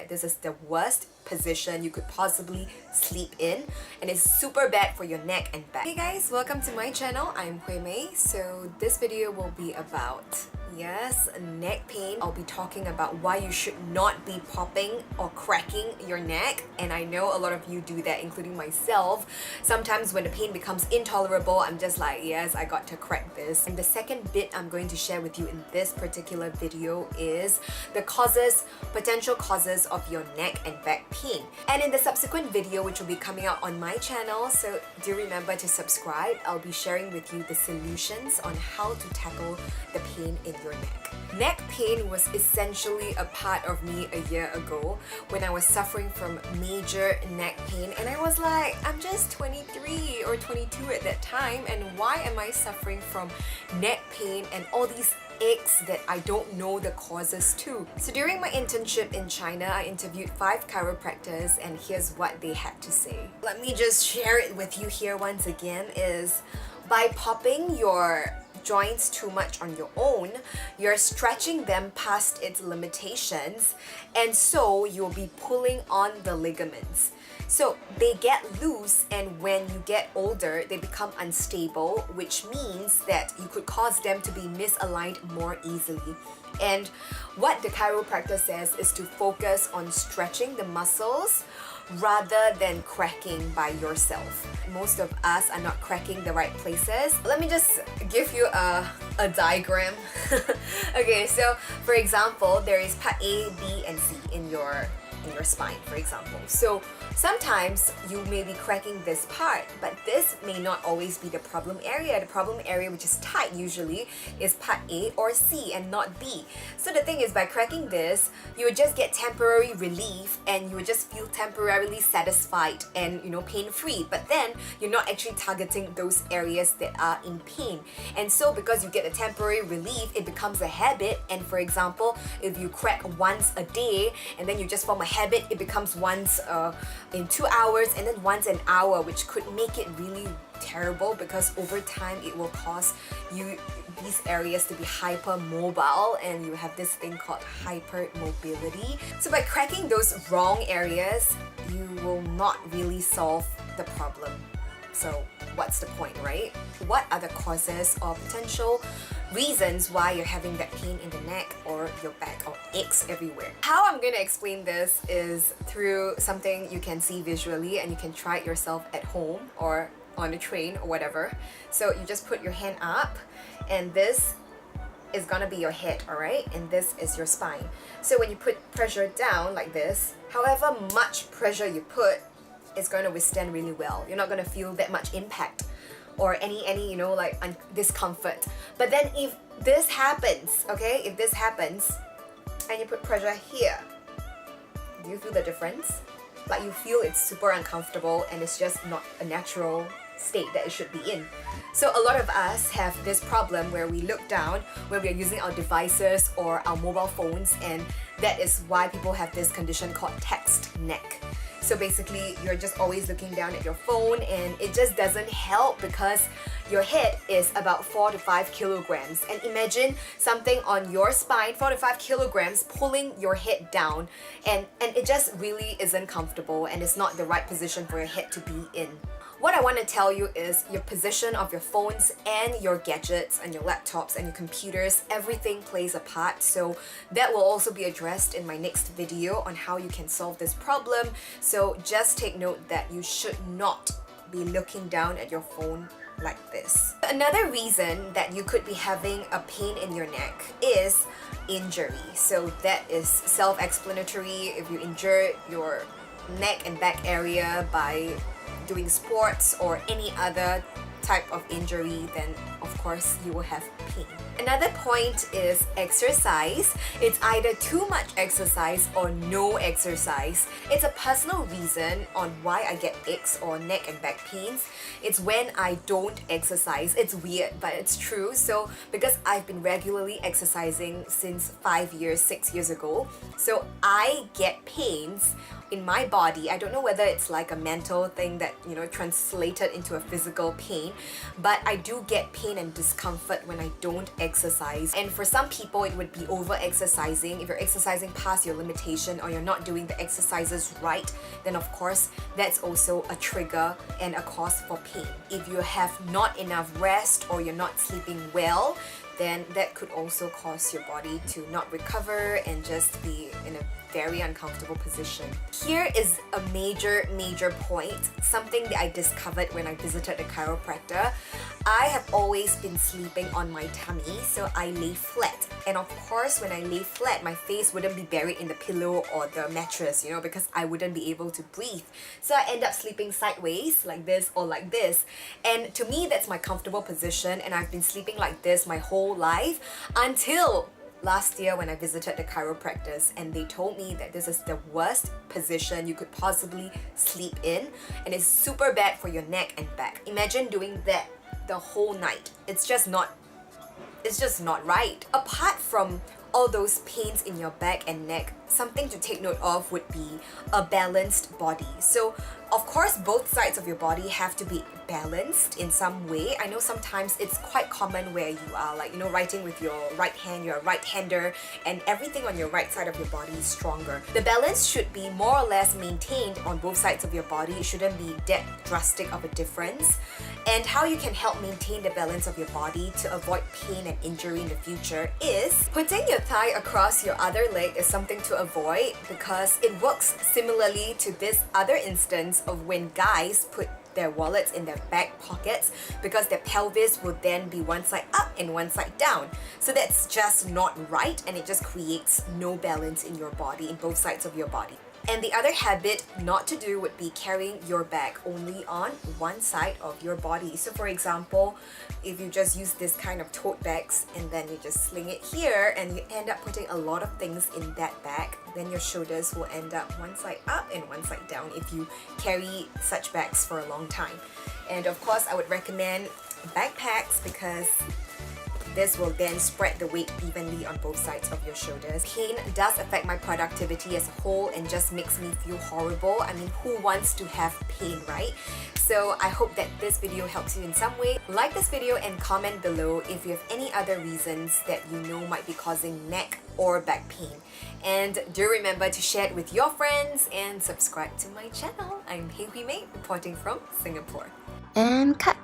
This is the worst position you could possibly sleep in, and it's super bad for your neck and back. Hey guys, welcome to my channel. I'm Hui Mei. So this video will be about, yes, neck pain. I'll be talking about why you should not be popping or cracking your neck, and I know a lot of you do that, including myself. Sometimes when the pain becomes intolerable, I'm just like, yes, I got to crack this. And the second bit I'm going to share with you in this particular video is the potential causes of your neck and back pain. And in the subsequent video, which will be coming out on my channel, so do remember to subscribe. I'll be sharing with you the solutions on how to tackle the pain in your neck. Neck pain was essentially a part of me a year ago when I was suffering from major neck pain, and I was like, I'm just 23 or 22 at that time, and why am I suffering from neck pain and all these aches that I don't know the causes to? So during my internship in China, I interviewed 5 chiropractors, and here's what they had to say. Let me just share it with you here once again. Is by popping your joints too much on your own, you're stretching them past its limitations, and so you'll be pulling on the ligaments. So they get loose, and when you get older, they become unstable, which means that you could cause them to be misaligned more easily. And what the chiropractor says is to focus on stretching the muscles rather than cracking by yourself. Most of us are not cracking the right places. Let me just give you a diagram. Okay, so for example, there is part A, B, and C in your spine, for example. So sometimes you may be cracking this part, but this may not always be the problem area. The problem area, which is tight usually, is part A or C and not B. So the thing is, by cracking this, you would just get temporary relief, and you would just feel temporarily satisfied and, pain-free. But then you're not actually targeting those areas that are in pain. And so because you get a temporary relief, it becomes a habit. And for example, if you crack once a day and then you just form a habit, it becomes once in 2 hours, and then once an hour, which could make it really terrible, because over time it will cause you these areas to be hypermobile, and you have this thing called hypermobility. So by cracking those wrong areas, you will not really solve the problem. So what's the point, right? What are the causes or potential reasons why you're having that pain in the neck or your back or aches everywhere? How I'm going to explain this is through something you can see visually, and you can try it yourself at home or on a train or whatever. So you just put your hand up, and this is gonna be your head, alright? And this is your spine. So when you put pressure down like this, however much pressure you put, it's going to withstand really well. You're not going to feel that much impact or any discomfort. But then if this happens, okay, if this happens and you put pressure here, do you feel the difference? Like, you feel it's super uncomfortable, and it's just not a natural state that it should be in. So a lot of us have this problem where we look down when we are using our devices or our mobile phones, and that is why people have this condition called text neck. So basically, you're just always looking down at your phone, and it just doesn't help because your head is about 4 to 5 kilograms. And imagine something on your spine, 4 to 5 kilograms, pulling your head down, and it just really isn't comfortable, and it's not the right position for your head to be in. What I want to tell you is your position of your phones and your gadgets and your laptops and your computers, everything plays a part. So that will also be addressed in my next video on how you can solve this problem. So just take note that you should not be looking down at your phone like this. Another reason that you could be having a pain in your neck is injury. So that is self-explanatory. If you injure your neck and back area by doing sports or any other type of injury, then of course you will have pain. Another point is exercise. It's either too much exercise or no exercise. It's a personal reason on why I get aches or neck and back pains. It's when I don't exercise. It's weird, but it's true. So because I've been regularly exercising since 5 years, 6 years ago, so I get pains in my body, I don't know whether it's like a mental thing that, you know, translated into a physical pain, but I do get pain and discomfort when I don't exercise. And for some people, it would be over-exercising. If you're exercising past your limitation or you're not doing the exercises right, then of course, that's also a trigger and a cause for pain. If you have not enough rest or you're not sleeping well, then that could also cause your body to not recover and just be in a very uncomfortable position. Here is a major point, something that I discovered when I visited a chiropractor. I have always been sleeping on my tummy, so I lay flat. And of course, when I lay flat, my face wouldn't be buried in the pillow or the mattress, you know, because I wouldn't be able to breathe. So I end up sleeping sideways, like this or like this. And to me, that's my comfortable position, and I've been sleeping like this my whole life until last year when I visited the chiropractors, and they told me that this is the worst position you could possibly sleep in, and it's super bad for your neck and back. Imagine doing that the whole night. It's just not right. Apart from all those pains in your back and neck, something to take note of would be a balanced body. So of course, both sides of your body have to be balanced in some way. I know sometimes it's quite common where you are, like, you know, writing with your right hand, you're a right-hander, and everything on your right side of your body is stronger. The balance should be more or less maintained on both sides of your body. It shouldn't be that drastic of a difference. And how you can help maintain the balance of your body to avoid pain and injury in the future is putting your thigh across your other leg is something to avoid, because it works similarly to this other instance of when guys put their wallets in their back pockets, because their pelvis will then be one side up and one side down. So that's just not right, and it just creates no balance in your body, in both sides of your body. And the other habit not to do would be carrying your bag only on one side of your body. So for example, if you just use this kind of tote bags and then you just sling it here and you end up putting a lot of things in that bag, then your shoulders will end up one side up and one side down if you carry such bags for a long time. And of course, I would recommend backpacks, because this will then spread the weight evenly on both sides of your shoulders. Pain does affect my productivity as a whole and just makes me feel horrible. I mean, who wants to have pain, right? So I hope that this video helps you in some way. Like this video and comment below if you have any other reasons that you know might be causing neck or back pain. And do remember to share it with your friends and subscribe to my channel. I'm Heng reporting from Singapore. And cut!